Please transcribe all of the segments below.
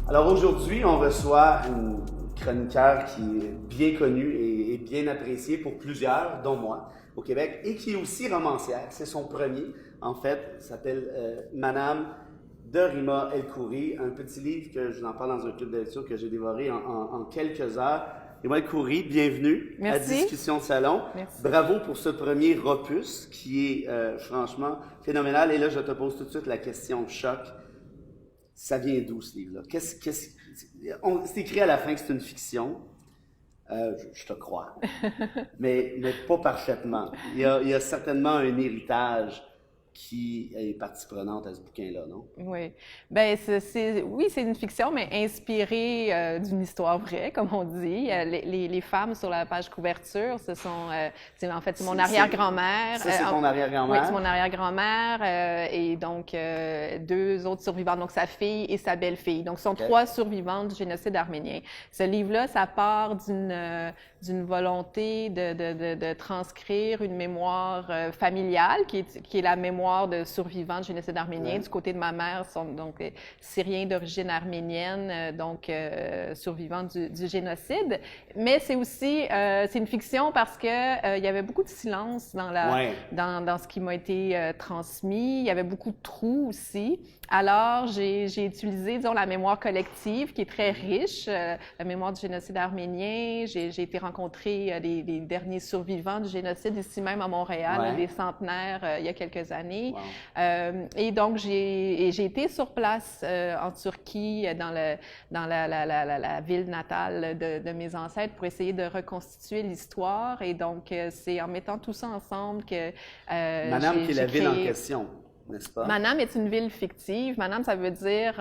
Alors aujourd'hui, on reçoit une chroniqueur qui est bien connue et bien appréciée pour plusieurs, dont moi, au Québec, et qui est aussi romancière. C'est son premier, en fait, s'appelle Madame de Rima El Khoury, un petit livre que je vous en parle dans un club de lecture que j'ai dévoré en quelques heures. Rima El Khoury, bienvenue à Merci. Discussion de Salon. Merci. Bravo pour ce premier opus qui est franchement phénoménal. Et là, je te pose tout de suite la question choc. Ça vient d'où ce livre-là? C'est écrit à la fin que c'est une fiction. Je te crois. Mais pas parfaitement. Il y a certainement un héritage qui est partie prenante à ce bouquin-là, non? Oui. Ben, oui, c'est une fiction, mais inspirée d'une histoire vraie, comme on dit. Les femmes sur la page couverture, ce sont, en fait, c'est mon arrière-grand-mère. Ça, c'est ton arrière-grand-mère? Oui, c'est mon arrière-grand-mère et donc deux autres survivantes, donc sa fille et sa belle-fille. Donc, ce sont trois survivantes du génocide arménien. Ce livre-là, ça part d'une volonté de transcrire une mémoire familiale qui est la mémoire de survivants du génocide arménien. Du côté de ma mère, sont donc syriens d'origine arménienne, donc survivants du génocide. Mais c'est aussi, c'est une fiction parce que il y avait beaucoup de silence dans ce qui m'a été transmis. Il y avait beaucoup de trous aussi. Alors, j'ai utilisé, disons, la mémoire collective qui est très riche, la mémoire du génocide arménien. J'ai été rencontrer les derniers survivants du génocide ici même à Montréal, des centenaires il y a quelques années. Wow. Et donc, j'ai été sur place en Turquie, dans la ville natale de mes ancêtres pour essayer de reconstituer l'histoire. Et donc, c'est en mettant tout ça ensemble que Madame, qui est la ville en question. N'est-ce pas? Manam est une ville fictive. Manam, ça veut dire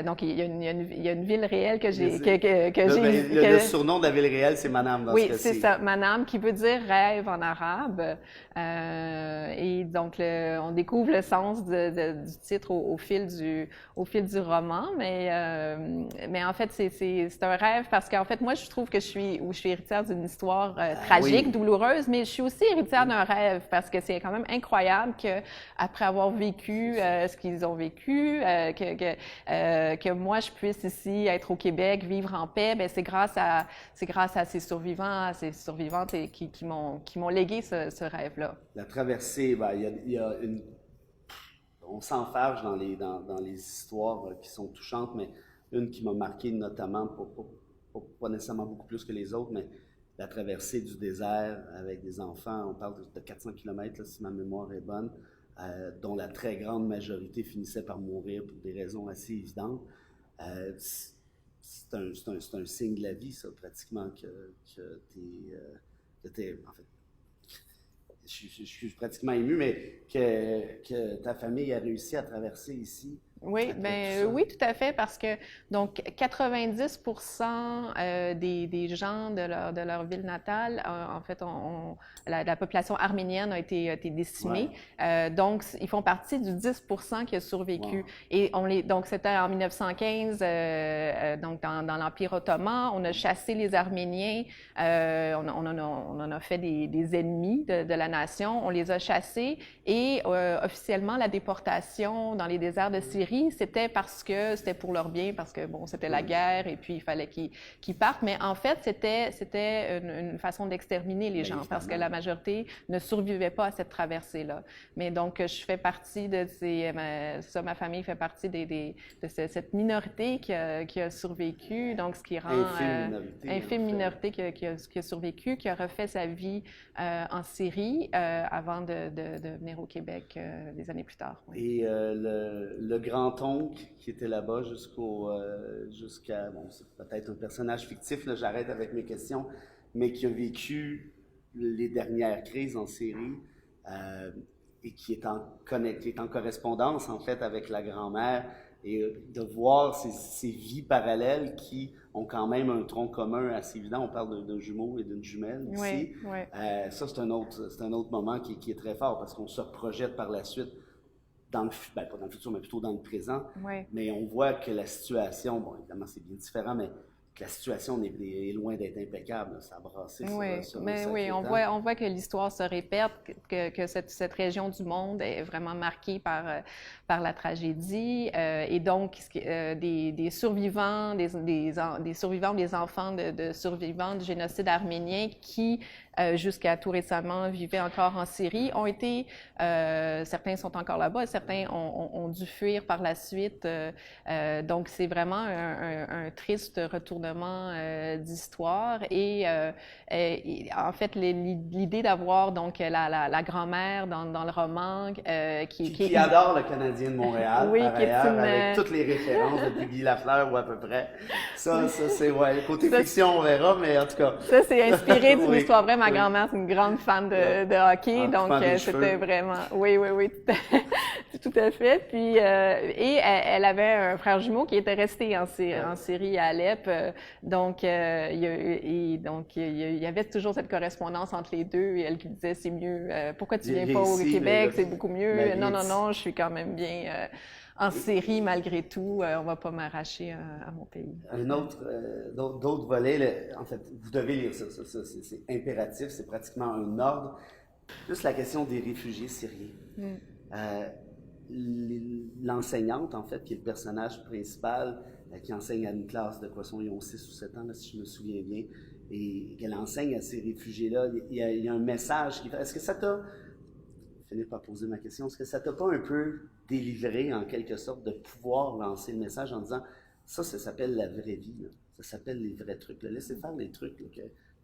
donc il y a une ville réelle que j'ai le surnom de la ville réelle, c'est Manam dans ce cas-ci. Oui, c'est ça, Manam, qui veut dire rêve en arabe. Et donc on découvre le sens du titre au fil du roman, mais en fait c'est un rêve parce qu'en fait moi je trouve que je suis héritière d'une histoire tragique, douloureuse, mais je suis aussi héritière d'un rêve parce que c'est quand même incroyable que après avoir vécu ce qu'ils ont vécu, que moi je puisse ici être au Québec, vivre en paix, ben c'est grâce à ces survivants, à ces survivantes qui m'ont légué ce rêve-là. La traversée, ben, il y a une... On s'enfarge dans les histoires qui sont touchantes, mais une qui m'a marqué notamment, pas nécessairement beaucoup plus que les autres, mais la traversée du désert avec des enfants, on parle de 400 km, là, si ma mémoire est bonne, dont la très grande majorité finissait par mourir pour des raisons assez évidentes. C'est un signe de la vie, ça, pratiquement, que t'es... En fait, je suis pratiquement ému, mais que ta famille a réussi à traverser ici. Oui, oui, tout à fait, parce que donc 90% des gens de leur ville natale, en fait, la population arménienne a été décimée. Ouais. Donc, ils font partie du 10% qui a survécu. Wow. Et donc c'était en 1915, donc dans l'Empire ottoman, on a chassé les Arméniens, on en a fait des ennemis de la nation, on les a chassés et officiellement la déportation dans les déserts de Syrie, c'était parce que c'était pour leur bien, parce que bon, c'était la guerre et puis il fallait qu'ils partent. Mais en fait, c'était une façon d'exterminer les gens parce que la majorité ne survivait pas à cette traversée-là. Mais donc, je fais partie de ma famille fait partie de cette minorité qui a survécu. Donc, ce qui rend infime minorité qui a survécu, qui a refait sa vie en Syrie avant de venir au Québec des années plus tard. Oui. Et le grand-oncle qui était là-bas jusqu'à, bon, c'est peut-être un personnage fictif, là, j'arrête avec mes questions, mais qui a vécu les dernières crises en Syrie et qui est en correspondance, en fait, avec la grand-mère, et de voir ces vies parallèles qui ont quand même un tronc commun assez évident. On parle d'un jumeau et d'une jumelle ici. Oui, oui. Ça, c'est un autre moment qui est très fort parce qu'on se projette par la suite pas dans le futur, mais plutôt dans le présent. Oui. Mais on voit que la situation, bon, évidemment, c'est bien différent, mais la situation est loin d'être impeccable. Ça a brassé sur mais oui, on voit que l'histoire se répète, que cette région du monde est vraiment marquée par la tragédie. Et donc, des survivants, des survivants, des enfants de survivants du génocide arménien qui, jusqu'à tout récemment, vivaient encore en Syrie, ont été, certains sont encore là-bas, certains ont dû fuir par la suite. Donc, c'est vraiment un triste retournement d'histoire. Et en fait, l'idée d'avoir donc la grand-mère dans le roman qui adore le Canadien de Montréal, oui, par ailleurs, avec toutes les références depuis Guy Lafleur ou à peu près. Ça c'est côté fiction, on verra, mais en tout cas. Ça, c'est inspiré d'une histoire vraie. Ma grand-mère, c'est une grande fan de hockey, donc c'était vraiment... Oui, tout à fait. Puis, et elle avait un frère jumeau qui était resté en Syrie à Alep. Donc, il y avait toujours cette correspondance entre les deux. Et elle qui disait, c'est mieux, pourquoi tu viens pas au Québec, c'est beaucoup mieux. Non, je suis quand même bien en Syrie malgré tout. On va pas m'arracher à mon pays. D'autres volets, en fait, vous devez lire ça, c'est impératif, c'est pratiquement un ordre. Juste la question des réfugiés syriens. L'enseignante, en fait, qui est le personnage principal, qui enseigne à une classe de quoi, ils ont 6 ou 7 ans, là, si je me souviens bien, et qu'elle enseigne à ces réfugiés-là, il y a un message qui fait. Est-ce que ça t'a, je finis par poser ma question, est-ce que ça t'a pas un peu délivré, en quelque sorte, de pouvoir lancer le message en disant, ça s'appelle la vraie vie, là. Ça s'appelle les vrais trucs, là. Laissez faire les trucs là,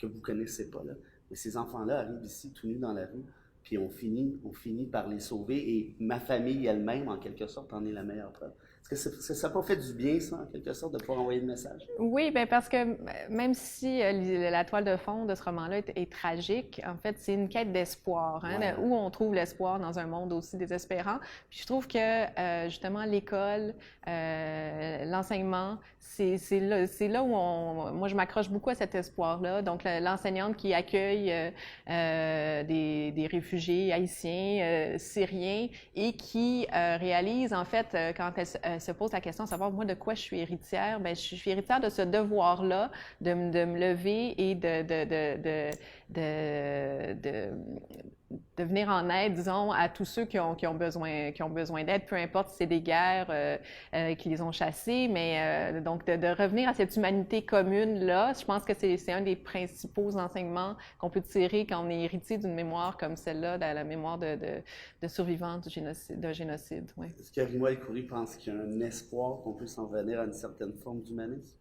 que vous connaissez pas, là. Mais ces enfants-là arrivent ici, tout nus dans la rue, puis on finit par les sauver, et ma famille elle-même, en quelque sorte, en est la meilleure preuve. Est-ce que ça n'a pas fait du bien, ça, en quelque sorte, de pouvoir envoyer le message? Oui, bien parce que même si la toile de fond de ce roman-là est tragique, en fait, c'est une quête d'espoir, où on trouve l'espoir dans un monde aussi désespérant. Puis je trouve que, justement, l'école, l'enseignement, c'est là où moi, je m'accroche beaucoup à cet espoir-là. Donc, l'enseignante qui accueille des réfugiés haïtiens, syriens, et qui réalise, en fait, quand elle se pose la question de savoir, moi, de quoi je suis héritière, bien, je suis héritière de ce devoir-là de me lever et de venir en aide, disons, à tous ceux qui ont besoin d'aide, peu importe si c'est des guerres qui les ont chassés, mais donc de revenir à cette humanité commune-là, je pense que c'est un des principaux enseignements qu'on peut tirer quand on est héritier d'une mémoire comme celle-là, de la mémoire de survivants d'un génocide. Ouais. Est-ce que Rima El-Khoury pense qu'il y a un espoir qu'on puisse en revenir à une certaine forme d'humanisme?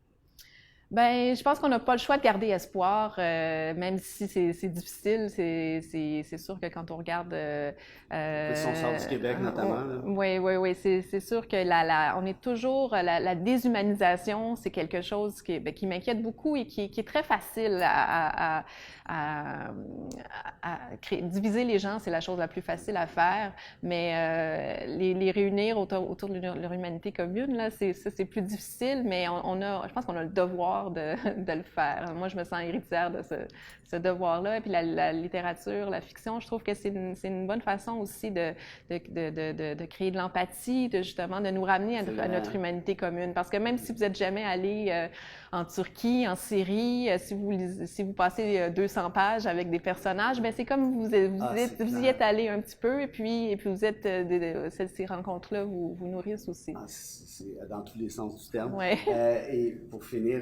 Ben, je pense qu'on n'a pas le choix de garder espoir, même si c'est difficile. C'est sûr que quand on regarde... si on sort du Québec, notamment. Oui. C'est sûr que on est toujours... La déshumanisation, c'est quelque chose qui m'inquiète beaucoup et qui est très facile à diviser les gens, c'est la chose la plus facile à faire, mais les réunir autour de leur humanité commune, là, c'est plus difficile, mais je pense qu'on a le devoir de le faire. Moi, je me sens héritière de ce devoir-là. Et puis la littérature, la fiction, je trouve que c'est une bonne façon aussi de créer de l'empathie, justement de nous ramener à notre humanité commune. Parce que même si vous n'êtes jamais allé en Turquie, en Syrie, si vous passez 200 pages avec des personnages, ben c'est comme vous y êtes allé un petit peu, et puis vous êtes ces rencontres-là vous nourrissent aussi. C'est dans tous les sens du terme. Ouais. Et pour finir,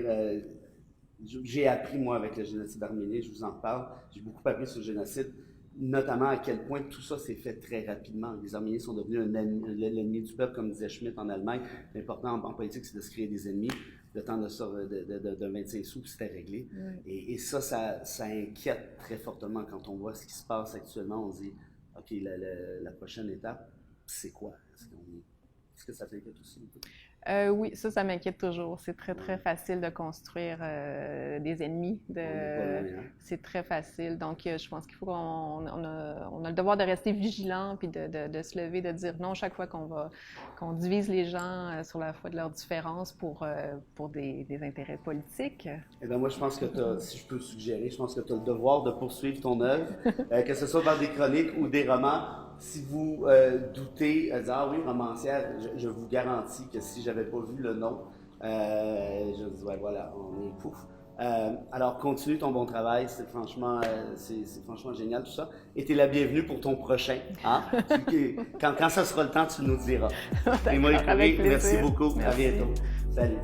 j'ai appris, moi, avec le génocide arménien, je vous en parle, j'ai beaucoup appris sur le génocide, notamment à quel point tout ça s'est fait très rapidement. Les Arméniens sont devenus l'ennemi du peuple, comme disait Schmitt en Allemagne. L'important en politique, c'est de se créer des ennemis. Le temps de 25 sous, puis c'était réglé. Et ça inquiète très fortement quand on voit ce qui se passe actuellement. On se dit, OK, la prochaine étape, c'est quoi? Est-ce que ça t'inquiète aussi? Oui, ça m'inquiète toujours. C'est très, très facile de construire des ennemis. C'est très facile. Donc, je pense qu'il faut qu'on a le devoir de rester vigilant, puis de se lever, de dire non chaque fois qu'on divise les gens sur la foi de leurs différences pour des intérêts politiques. Eh bien, moi, je pense que si je peux suggérer, je pense que tu as le devoir de poursuivre ton œuvre, que ce soit dans des chroniques ou des romans. Si vous doutez, ah oui, romancière, je vous garantis que si j'avais pas vu le nom, Je dis, ouais, voilà, on est pouf. Alors, continue ton bon travail, c'est franchement génial tout ça. Et tu es la bienvenue pour ton prochain. Hein? Quand ça sera le temps, tu nous diras. Et moi, merci beaucoup. Merci. À bientôt. Salut.